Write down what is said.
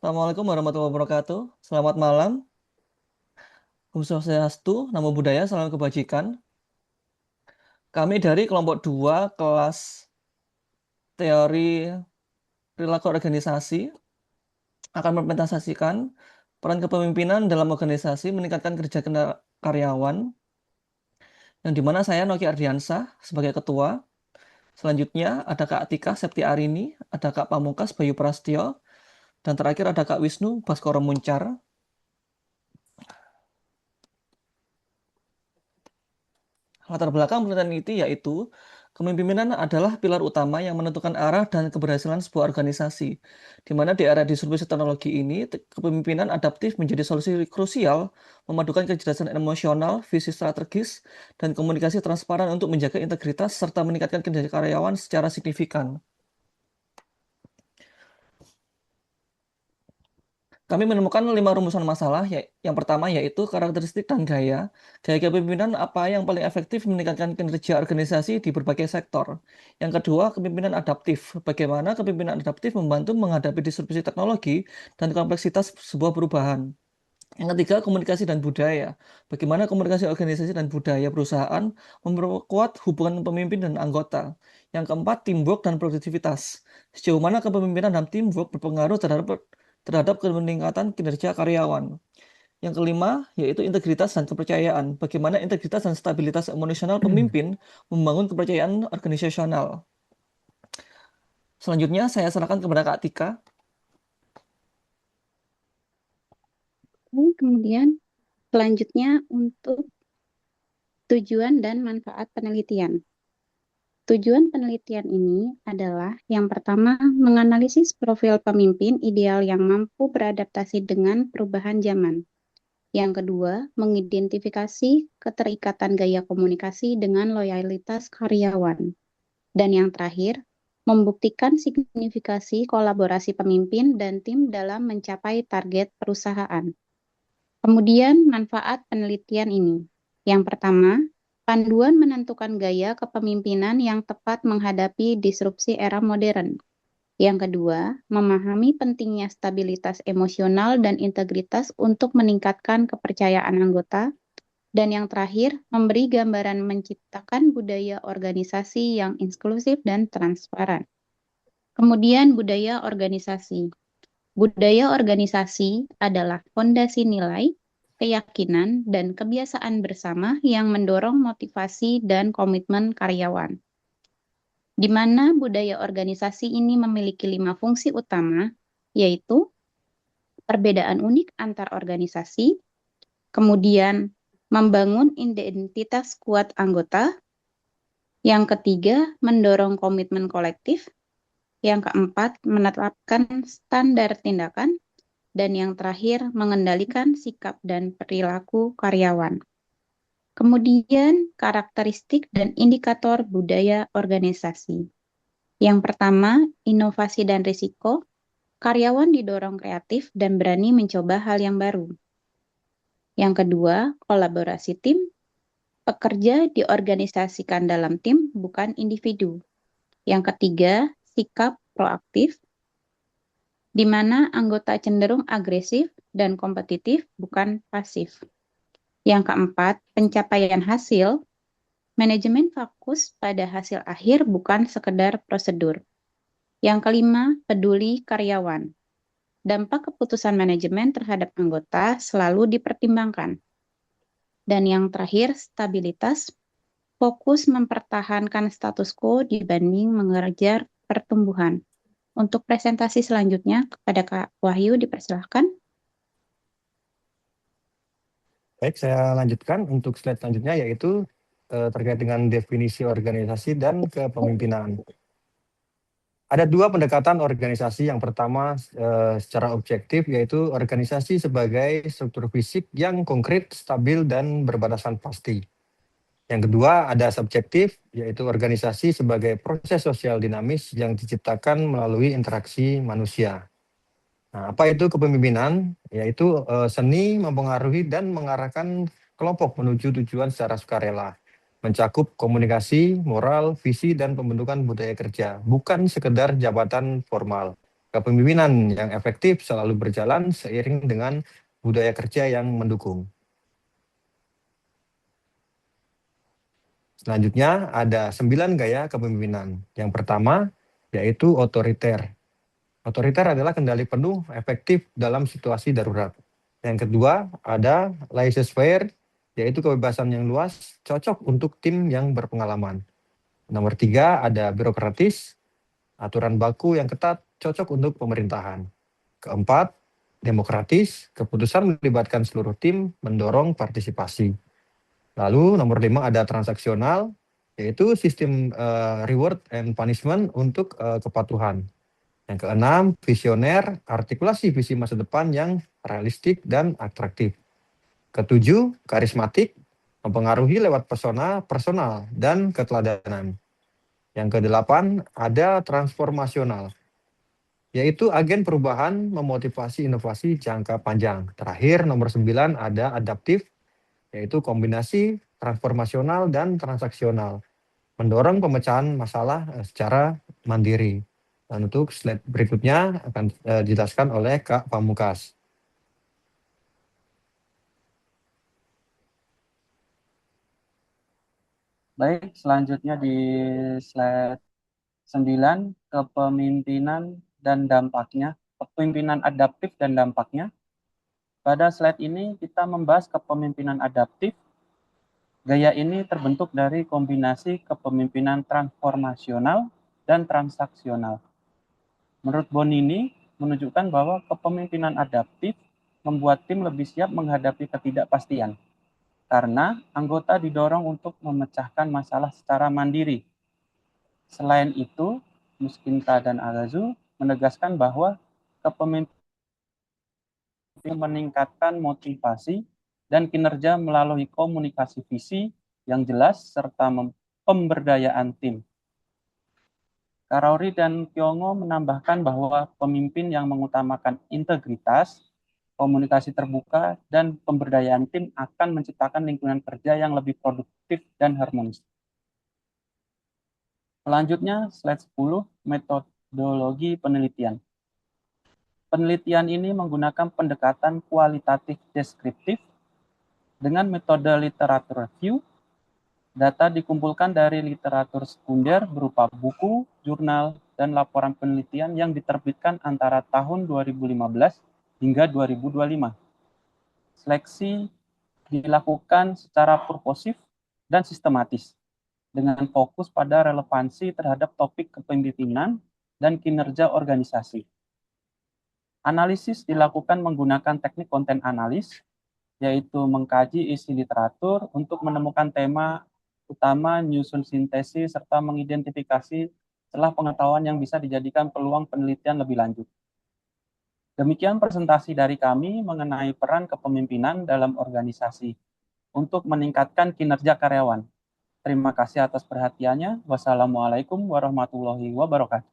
Assalamualaikum warahmatullahi wabarakatuh. Selamat malam. Om Swastiastu, Namo Buddhaya, salam kebajikan. Kami dari kelompok 2 kelas teori perilaku organisasi akan mempresentasikan peran kepemimpinan dalam organisasi meningkatkan kerja karyawan, yang dimana saya Noki Ardiansah sebagai ketua. Selanjutnya ada Kak Atika Septi Arini, ada Kak Pamungkas Bayu Prastio, dan terakhir ada Kak Wisnu Baskoro Muncar. Latar belakang penelitian itu yaitu kepemimpinan adalah pilar utama yang menentukan arah dan keberhasilan sebuah organisasi. Di mana di era disrupsi teknologi ini, kepemimpinan adaptif menjadi solusi krusial, memadukan kecerdasan emosional, visi strategis, dan komunikasi transparan untuk menjaga integritas serta meningkatkan kinerja karyawan secara signifikan. Kami menemukan 5 rumusan masalah. Yang pertama yaitu karakteristik dan gaya. Gaya kepemimpinan apa yang paling efektif meningkatkan kinerja organisasi di berbagai sektor. Yang kedua, kepemimpinan adaptif. Bagaimana kepemimpinan adaptif membantu menghadapi disrupsi teknologi dan kompleksitas sebuah perubahan. Yang ketiga, komunikasi dan budaya. Bagaimana komunikasi organisasi dan budaya perusahaan memperkuat hubungan pemimpin dan anggota. Yang keempat, teamwork dan produktivitas. Sejauh mana kepemimpinan dan teamwork berpengaruh terhadap peningkatan kinerja karyawan. Yang kelima, yaitu integritas dan kepercayaan. Bagaimana integritas dan stabilitas emosional pemimpin membangun kepercayaan organisasional. Selanjutnya, saya serahkan kepada Kak Tika. Kemudian selanjutnya untuk tujuan dan manfaat penelitian. Tujuan penelitian ini adalah yang pertama, menganalisis profil pemimpin ideal yang mampu beradaptasi dengan perubahan zaman. Yang kedua, mengidentifikasi keterikatan gaya komunikasi dengan loyalitas karyawan. Dan yang terakhir, membuktikan signifikasi kolaborasi pemimpin dan tim dalam mencapai target perusahaan. Kemudian manfaat penelitian ini. Yang pertama, panduan menentukan gaya kepemimpinan yang tepat menghadapi disrupsi era modern. Yang kedua, memahami pentingnya stabilitas emosional dan integritas untuk meningkatkan kepercayaan anggota. Dan yang terakhir, memberi gambaran menciptakan budaya organisasi yang inklusif dan transparan. Kemudian budaya organisasi. Budaya organisasi adalah fondasi nilai, keyakinan, dan kebiasaan bersama yang mendorong motivasi dan komitmen karyawan. Di mana budaya organisasi ini memiliki 5 fungsi utama, yaitu perbedaan unik antar organisasi, kemudian membangun identitas kuat anggota, yang ketiga mendorong komitmen kolektif, yang keempat menetapkan standar tindakan, dan yang terakhir mengendalikan sikap dan perilaku karyawan. Kemudian karakteristik dan indikator budaya organisasi. Yang pertama, inovasi dan risiko. Karyawan didorong kreatif dan berani mencoba hal yang baru. Yang kedua, kolaborasi tim. Pekerja diorganisasikan dalam tim, bukan individu. Yang ketiga, sikap proaktif, di mana anggota cenderung agresif dan kompetitif, bukan pasif. Yang keempat, pencapaian hasil. Manajemen fokus pada hasil akhir, bukan sekedar prosedur. Yang kelima, peduli karyawan. Dampak keputusan manajemen terhadap anggota selalu dipertimbangkan. Dan yang terakhir, stabilitas. Fokus mempertahankan status quo dibanding mengejar pertumbuhan. Untuk presentasi selanjutnya, kepada Kak Wahyu dipersilahkan. Baik, saya lanjutkan untuk slide selanjutnya, yaitu terkait dengan definisi organisasi dan kepemimpinan. Ada 2 pendekatan organisasi. Yang pertama secara objektif, yaitu organisasi sebagai struktur fisik yang konkret, stabil, dan berbatasan pasti. Yang kedua ada subjektif, yaitu organisasi sebagai proses sosial dinamis yang diciptakan melalui interaksi manusia. Nah, apa itu kepemimpinan? Yaitu seni mempengaruhi dan mengarahkan kelompok menuju tujuan secara sukarela. Mencakup komunikasi, moral, visi, dan pembentukan budaya kerja, bukan sekedar jabatan formal. Kepemimpinan yang efektif selalu berjalan seiring dengan budaya kerja yang mendukung. Selanjutnya ada 9 gaya kepemimpinan. Yang pertama yaitu otoriter. Otoriter adalah kendali penuh efektif dalam situasi darurat. Yang kedua ada laissez-faire, yaitu kebebasan yang luas, cocok untuk tim yang berpengalaman. Nomor 3 ada birokratis, aturan baku yang ketat, cocok untuk pemerintahan. Keempat, demokratis, keputusan melibatkan seluruh tim, mendorong partisipasi. Lalu nomor 5 ada transaksional, yaitu sistem reward and punishment untuk kepatuhan. Yang keenam, visioner, artikulasi visi masa depan yang realistik dan atraktif. Ketujuh, karismatik, mempengaruhi lewat persona, personal, dan keteladanan. Yang kedelapan, ada transformasional, yaitu agen perubahan memotivasi inovasi jangka panjang. Terakhir, nomor 9 ada adaptif, yaitu kombinasi transformasional dan transaksional, mendorong pemecahan masalah secara mandiri. Dan untuk slide berikutnya akan dijelaskan oleh Kak Pamungkas. Baik, selanjutnya di slide 9, kepemimpinan dan dampaknya, kepemimpinan adaptif dan dampaknya. Pada slide ini kita membahas kepemimpinan adaptif. Gaya ini terbentuk dari kombinasi kepemimpinan transformasional dan transaksional. Menurut Bonini, menunjukkan bahwa kepemimpinan adaptif membuat tim lebih siap menghadapi ketidakpastian, karena anggota didorong untuk memecahkan masalah secara mandiri. Selain itu, Muskinta dan Agazu menegaskan bahwa kepemimpinan meningkatkan motivasi dan kinerja melalui komunikasi visi yang jelas serta pemberdayaan tim. Karauri dan Kyongo menambahkan bahwa pemimpin yang mengutamakan integritas, komunikasi terbuka, dan pemberdayaan tim akan menciptakan lingkungan kerja yang lebih produktif dan harmonis. Selanjutnya, slide 10, metodologi penelitian. Penelitian ini menggunakan pendekatan kualitatif deskriptif dengan metode literatur review. Data dikumpulkan dari literatur sekunder berupa buku, jurnal, dan laporan penelitian yang diterbitkan antara tahun 2015 hingga 2025. Seleksi dilakukan secara purposif dan sistematis, dengan fokus pada relevansi terhadap topik kepemimpinan dan kinerja organisasi. Analisis dilakukan menggunakan teknik konten analis, yaitu mengkaji isi literatur untuk menemukan tema utama, menyusun sintesis, serta mengidentifikasi celah pengetahuan yang bisa dijadikan peluang penelitian lebih lanjut. Demikian presentasi dari kami mengenai peran kepemimpinan dalam organisasi untuk meningkatkan kinerja karyawan. Terima kasih atas perhatiannya. Wassalamualaikum warahmatullahi wabarakatuh.